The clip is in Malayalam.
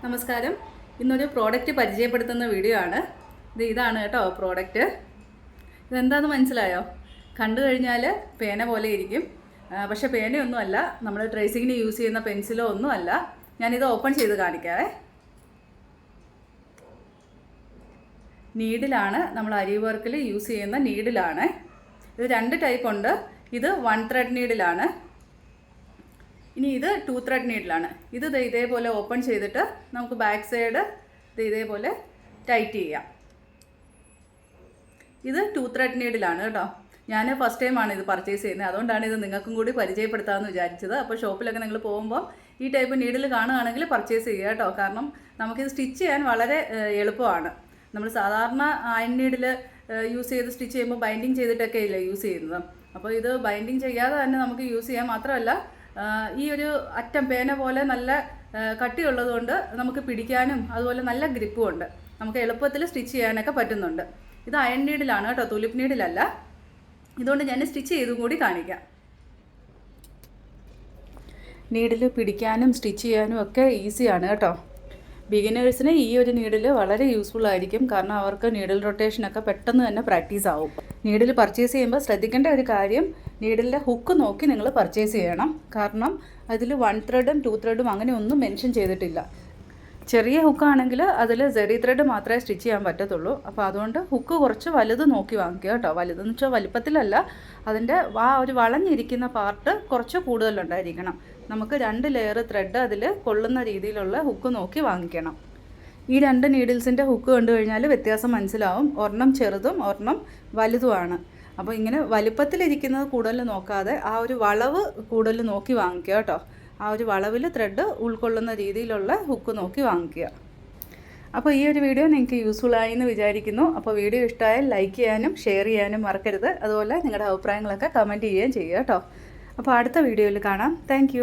നമസ്കാരം. ഇന്നൊരു പ്രോഡക്റ്റ് പരിചയപ്പെടുത്തുന്ന വീഡിയോ ആണ്. ഇതാണ് കേട്ടോ പ്രോഡക്റ്റ്. ഇതെന്താണെന്ന് മനസ്സിലായോ? കണ്ടു കഴിഞ്ഞാൽ പേന പോലെ ഇരിക്കും, പക്ഷേ പേനയൊന്നുമല്ല. നമ്മൾ ട്രേസിങ്ങിന് യൂസ് ചെയ്യുന്ന പെൻസിലോ ഒന്നുമല്ല. ഞാനിത് ഓപ്പൺ ചെയ്ത് കാണിക്കാവേ. നീഡിലാണ്, നമ്മൾ അരി വർക്കിൽ യൂസ് ചെയ്യുന്ന നീഡിലാണ്. ഇത് 2 ടൈപ്പ് ഉണ്ട്. ഇത് 1 ത്രെഡ് നീഡിലാണ്. ഇനി ഇത് 2 ത്രെഡ് നീഡിലാണ്. ഇത് ഇതേപോലെ ഓപ്പൺ ചെയ്തിട്ട് നമുക്ക് ബാക്ക് സൈഡ് ഇതേപോലെ ടൈറ്റ് ചെയ്യാം. ഇത് 2 ത്രെഡ് നീഡിലാണ് കേട്ടോ. ഞാൻ ഫസ്റ്റ് ടൈമാണ് ഇത് പർച്ചേസ് ചെയ്യുന്നത്, അതുകൊണ്ടാണ് ഇത് നിങ്ങൾക്കും കൂടി പരിചയപ്പെടുത്താമെന്ന് വിചാരിച്ചത്. അപ്പോൾ ഷോപ്പിലൊക്കെ നിങ്ങൾ പോകുമ്പോൾ ഈ ടൈപ്പ് നീഡിൽ കാണുകയാണെങ്കിൽ പർച്ചേസ് ചെയ്യുക കേട്ടോ. കാരണം നമുക്കിത് സ്റ്റിച്ച് ചെയ്യാൻ വളരെ എളുപ്പമാണ്. നമ്മൾ സാധാരണ അയൺ നീഡിൽ യൂസ് ചെയ്ത് സ്റ്റിച്ച് ചെയ്യുമ്പോൾ ബൈൻഡിങ് ചെയ്തിട്ടൊക്കെ ഇല്ല യൂസ് ചെയ്യുന്നത്. അപ്പോൾ ഇത് ബൈൻഡിങ് ചെയ്യാതെ തന്നെ നമുക്ക് യൂസ് ചെയ്യാൻ മാത്രമല്ല, ഈ ഒരു അറ്റം പേന പോലെ നല്ല കട്ടിയുള്ളതുകൊണ്ട് നമുക്ക് പിടിക്കാനും അതുപോലെ നല്ല ഗ്രിപ്പും ഉണ്ട്. നമുക്ക് എളുപ്പത്തിൽ സ്റ്റിച്ച് ചെയ്യാനൊക്കെ പറ്റുന്നുണ്ട്. ഇത് അയൺ നീഡിലാണ് കേട്ടോ, തുലിപ്പ് നീഡിലല്ല. ഇതുകൊണ്ട് ഞാൻ സ്റ്റിച്ച് ചെയ്തും കൂടി കാണിക്കാം. നീഡിൽ പിടിക്കാനും സ്റ്റിച്ച് ചെയ്യാനും ഒക്കെ ഈസിയാണ് കേട്ടോ. ബിഗിനേഴ്സിന് ഈ ഒരു നീഡിൽ വളരെ യൂസ്ഫുൾ ആയിരിക്കും. കാരണം അവർക്ക് നീഡിൽ റൊട്ടേഷനൊക്കെ പെട്ടെന്ന് തന്നെ പ്രാക്ടീസ് ആവും. നീഡിൽ പർച്ചേസ് ചെയ്യുമ്പോൾ ശ്രദ്ധിക്കേണ്ട ഒരു കാര്യം, നീഡിലിൻ്റെ ഹുക്ക് നോക്കി നിങ്ങൾ പർച്ചേസ് ചെയ്യണം. കാരണം അതിൽ 1 ത്രെഡും 2 ത്രെഡും അങ്ങനെ ഒന്നും മെൻഷൻ ചെയ്തിട്ടില്ല. ചെറിയ ഹുക്കാണെങ്കിൽ അതിൽ സെറി ത്രെഡ് മാത്രമേ സ്റ്റിച്ച് ചെയ്യാൻ പറ്റത്തുള്ളൂ. അപ്പോൾ അതുകൊണ്ട് ഹുക്ക് കുറച്ച് വലുത് നോക്കി വാങ്ങിക്കുക കേട്ടോ. വലുതെന്ന് വെച്ചാൽ വലിപ്പത്തിലല്ല, അതിൻ്റെ ഒരു വളഞ്ഞിരിക്കുന്ന പാർട്ട് കുറച്ച് കൂടുതലുണ്ടായിരിക്കണം. നമുക്ക് 2 ലെയർ ത്രെഡ് അതിൽ കൊള്ളുന്ന രീതിയിലുള്ള ഹുക്ക് നോക്കി വാങ്ങിക്കണം. ഈ 2 നീഡിൽസിൻ്റെ ഹുക്ക് കണ്ടു കഴിഞ്ഞാൽ വ്യത്യാസം മനസ്സിലാവും. ഒരെണ്ണം ചെറുതും ഒരെണ്ണം വലുതുമാണ്. അപ്പോൾ ഇങ്ങനെ വലുപ്പത്തിലിരിക്കുന്നത് കൂടുതൽ നോക്കാതെ ആ ഒരു വളവ് കൂടുതൽ നോക്കി വാങ്ങിക്കുക കേട്ടോ. ആ ഒരു വളവിൽ ത്രെഡ് ഉൾക്കൊള്ളുന്ന രീതിയിലുള്ള ഹുക്ക് നോക്കി വാങ്ങിക്കുക. അപ്പോൾ ഈ ഒരു വീഡിയോ നിങ്ങൾക്ക് യൂസ്ഫുൾ ആയി എന്ന് വിചാരിക്കുന്നു. അപ്പോൾ വീഡിയോ ഇഷ്ടമായാൽ ലൈക്ക് ചെയ്യാനും ഷെയർ ചെയ്യാനും മറക്കരുത്. അതുപോലെ നിങ്ങളുടെ അഭിപ്രായങ്ങളൊക്കെ കമൻറ്റ് ചെയ്യുകയും ചെയ്യുക കേട്ടോ. അപ്പോൾ അടുത്ത വീഡിയോയിൽ കാണാം. താങ്ക്